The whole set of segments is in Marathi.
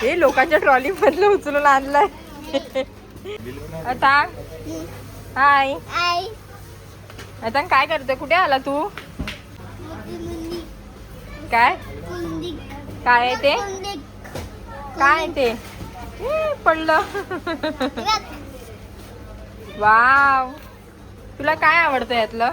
हे लोकांच्या ट्रॉली मधलं उचलून आणलंय. आता हाय आता काय करते? कुठे आला तू? काय काय आहे ते? काय आहे ते? पडलं. वाव, तुला काय आवडतं यातलं?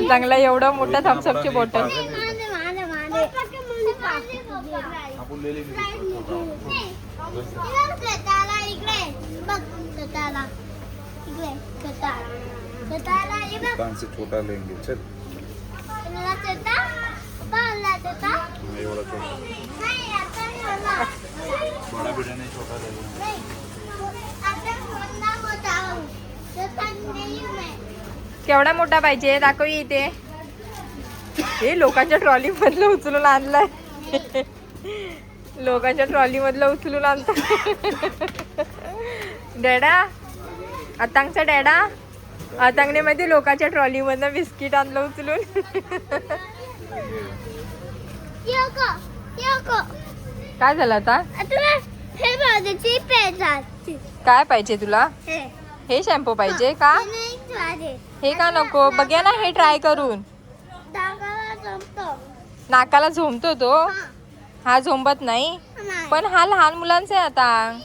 चांगला एवढं मोठं थम्सअपची बॉटल. दुकान से छोटा लेंगे चल. बड़ा बेटा नहीं छोटा ले लेंगे. केवढा मोठा पाहिजे? दाखव इथे. हे लोकांच्या ट्रॉली मधलं उचलून आणलंय. लोकांच्या ट्रॉली मधलं उचलून आणत. डॅडा, अतांगचा डॅडा, अतांगने मध्ये लोकांच्या ट्रॉली मधनं बिस्किट आणलं उचलून. काय झालं आता? काय पाहिजे तुला? हे शॅम्पू पाहिजे का? हे का नको? बघ्या ना हे ट्राय करून. नाकाला झोंबतो तो. हा झोंबत नाही, पण हा लहान मुलांचा आहे आता.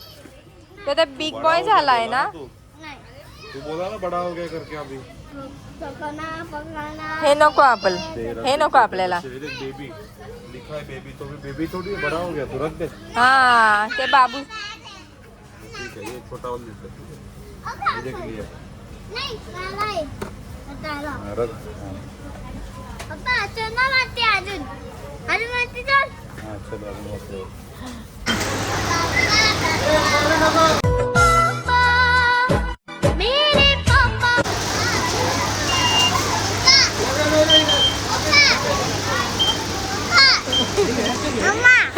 तो आता बिग बॉय झालाय ना. तू बोला ना बड़ा हो गया करके अभी. हे नको हे नको आपल्याला. बेबी लिखा है बेबी, तो भी बेबी थोड़ी बड़ा हो गया तो रख दे. हा ते बाबू. ठीक है, ये छोटा वाला ले ले. देख लिया. रख. पप्पा चना मारते अजून मारते चल. हां चल अजून वापरू.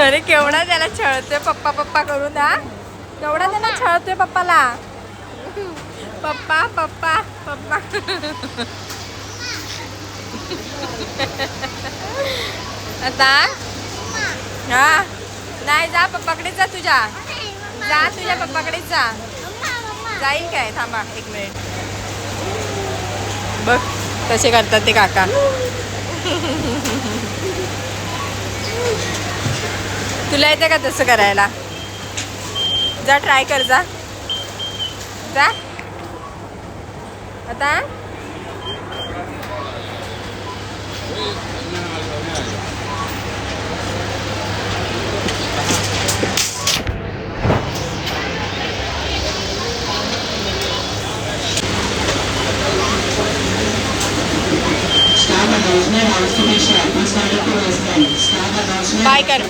अरे केवढा त्याला छळतोय पप्पा पप्पा करून. हा केवढा त्याला छळतोय पप्पाला. पप्पा पप्पा पप्पा. आता हा नाही, जा पप्पाकडेच जा. तुझ्या पप्पाकडेच जा. जाईल काय? थांबा 1 मिनिट. बघ कसे करतात ते काका. तुला येते का तसं करायला? जा ट्राय कर. जा आता. बाय कर.